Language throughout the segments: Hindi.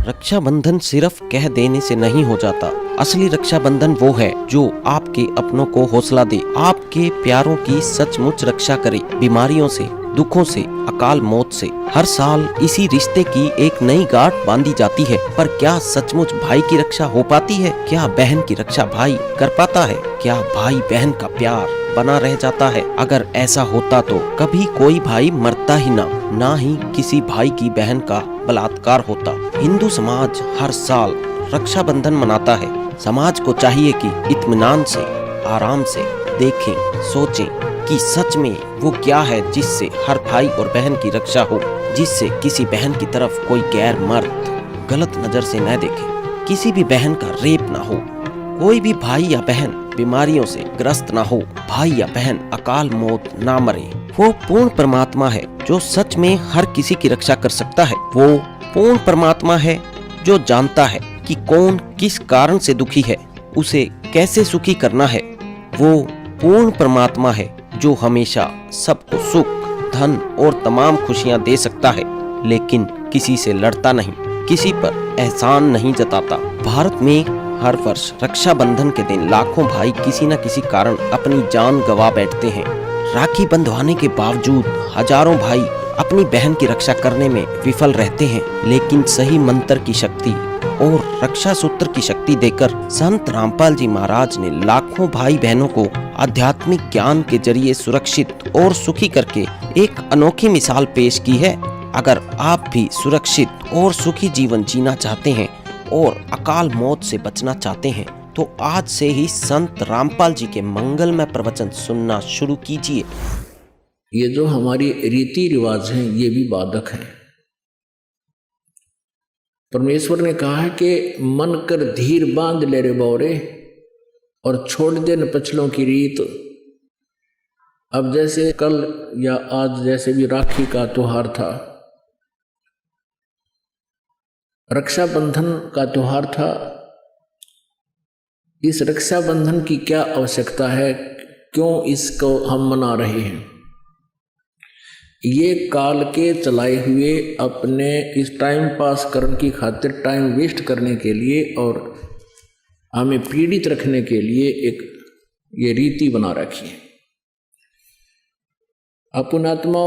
रक्षाबंधन सिर्फ कह देने से नहीं हो जाता। असली रक्षाबंधन वो है जो आपके अपनों को हौसला दे, आपके प्यारों की सचमुच रक्षा करे, बीमारियों से, दुखों से, अकाल मौत से। हर साल इसी रिश्ते की एक नई गांठ बांधी जाती है, पर क्या सचमुच भाई की रक्षा हो पाती है? क्या बहन की रक्षा भाई कर पाता है? क्या भाई बहन का प्यार बना रह जाता है? अगर ऐसा होता तो कभी कोई भाई मरता ही ना ही किसी भाई की बहन का बलात्कार होता। हिंदू समाज हर साल रक्षाबंधन मनाता है। समाज को चाहिए कि इत्मीनान से, आराम से देखें, सोचें कि सच में वो क्या है जिससे हर भाई और बहन की रक्षा हो, जिससे किसी बहन की तरफ कोई गैर मर्द गलत नजर से न देखे, किसी भी बहन का रेप ना हो, कोई भी भाई या बहन बीमारियों से ग्रस्त ना हो, भाई या बहन अकाल मौत ना मरे। वो पूर्ण परमात्मा है जो सच में हर किसी की रक्षा कर सकता है। वो पूर्ण परमात्मा है जो जानता है कि कौन किस कारण से दुखी है, उसे कैसे सुखी करना है। वो पूर्ण परमात्मा है जो हमेशा सबको सुख, धन और तमाम खुशियां दे सकता है, लेकिन किसी से लड़ता नहीं, किसी पर एहसान नहीं जताता। भारत में हर वर्ष रक्षाबंधन के दिन लाखों भाई किसी न किसी कारण अपनी जान गंवा बैठते हैं। राखी बंधवाने के बावजूद हजारों भाई अपनी बहन की रक्षा करने में विफल रहते हैं, लेकिन सही मंत्र की शक्ति और रक्षा सूत्र की शक्ति देकर संत रामपाल जी महाराज ने लाखों भाई बहनों को आध्यात्मिक ज्ञान के जरिए सुरक्षित और सुखी करके एक अनोखी मिसाल पेश की है। अगर आप भी सुरक्षित और सुखी जीवन जीना चाहते हैं और अकाल मौत से बचना चाहते हैं, तो आज से ही संत रामपाल जी के मंगलमय प्रवचन सुनना शुरू कीजिए। ये जो हमारी रीति रिवाज हैं ये भी बाधक हैं। परमेश्वर ने कहा है कि मन कर धीर बांध ले रे बौरे और छोड़ दे न पछलों की रीत। अब जैसे कल या आज जैसे भी राखी का त्योहार था, रक्षाबंधन का त्योहार था, इस रक्षाबंधन की क्या आवश्यकता है, क्यों इसको हम मना रहे हैं? ये काल के चलाए हुए अपने इस टाइम पास करने की खातिर, टाइम वेस्ट करने के लिए और हमें पीड़ित रखने के लिए एक ये रीति बना रखी है। अपन आत्मा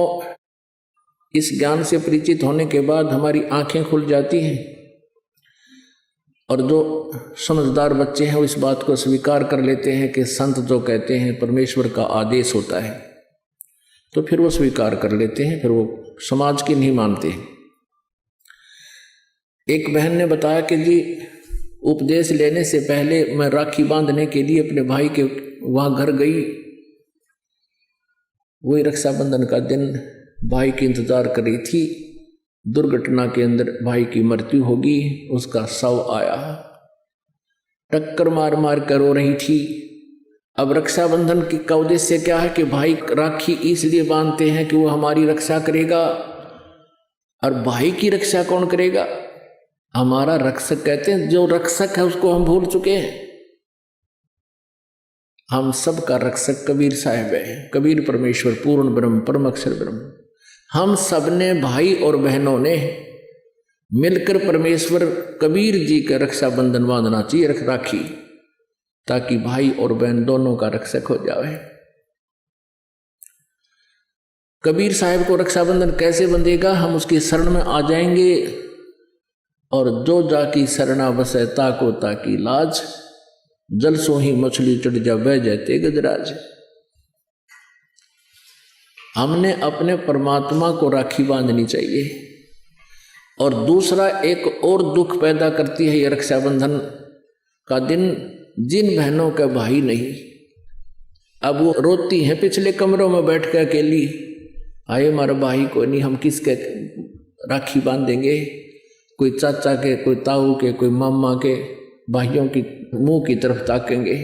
इस ज्ञान से परिचित होने के बाद हमारी आंखें खुल जाती हैं और जो समझदार बच्चे हैं वो इस बात को स्वीकार कर लेते हैं कि संत जो कहते हैं परमेश्वर का आदेश होता है, तो फिर वो स्वीकार कर लेते हैं, फिर वो समाज की नहीं मानते। एक बहन ने बताया कि जी उपदेश लेने से पहले मैं राखी बांधने के लिए अपने भाई के वहाँ घर गई। वही रक्षाबंधन का दिन भाई की इंतजार कर रही थी। दुर्घटना के अंदर भाई की मृत्यु होगी, उसका शव आया, टक्कर मार मार कर रो रही थी। अब रक्षाबंधन की का उद्देश्य क्या है कि भाई राखी इसलिए बांधते हैं कि वो हमारी रक्षा करेगा। और भाई की रक्षा कौन करेगा? हमारा रक्षक। कहते हैं जो रक्षक है उसको हम भूल चुके हैं। हम सब का रक्षक कबीर साहब है। कबीर परमेश्वर पूर्ण ब्रह्म परम अक्षर ब्रह्म। हम सब ने भाई और बहनों ने मिलकर परमेश्वर कबीर जी का रक्षाबंधन बांधना चाहिए, राखी, ताकि भाई और बहन दोनों का रक्षक हो जाए। कबीर साहब को रक्षाबंधन कैसे बंधेगा? हम उसकी शरण में आ जाएंगे और जो जाकी शरणा बसे ताको ताकी लाज, जल सो ही मछली चढ़ जा बह जाते गजराज। हमने अपने परमात्मा को राखी बांधनी चाहिए। और दूसरा एक और दुख पैदा करती है ये रक्षाबंधन का दिन, जिन बहनों का भाई नहीं, अब वो रोती हैं पिछले कमरों में बैठ कर अकेली, आए हमारा भाई को नहीं, हम किसके राखी बांधेंगे? कोई चाचा के, कोई ताऊ के, कोई मामा के भाइयों की मुंह की तरफ ताकेंगे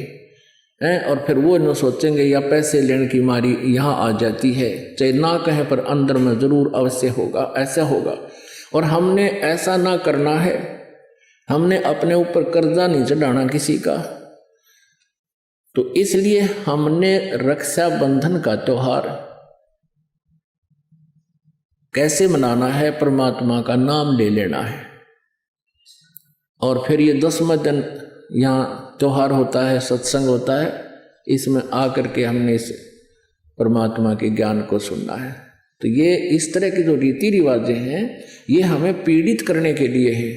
हैं, और फिर वो न सोचेंगे या पैसे लेने की मारी यहाँ आ जाती है, चाहे ना कहें पर अंदर में जरूर अवश्य होगा, ऐसा होगा। और हमने ऐसा ना करना है। हमने अपने ऊपर कर्जा नहीं चढ़ाना किसी का। तो इसलिए हमने रक्षाबंधन का त्योहार कैसे मनाना है? परमात्मा का नाम ले लेना है। और फिर ये 10वें दिन यहाँ त्योहार होता है, सत्संग होता है, इसमें आकर के हमने इस परमात्मा के ज्ञान को सुनना है। तो ये इस तरह की जो रीति रिवाजें हैं ये हमें पीड़ित करने के लिए है,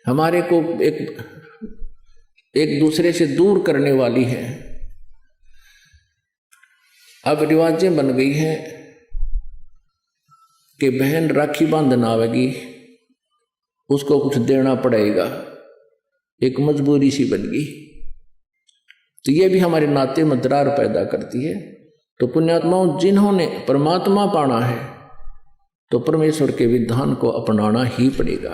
हमारे को एक दूसरे से दूर करने वाली है। अब रिवाजें बन गई हैं कि बहन राखी बांधना आवेगी, उसको कुछ देना पड़ेगा, एक मजबूरी सी बन गई। तो ये भी हमारे नाते में दरार पैदा करती है। तो पुण्यात्माओं, जिन्होंने परमात्मा पाना है तो परमेश्वर के विधान को अपनाना ही पड़ेगा।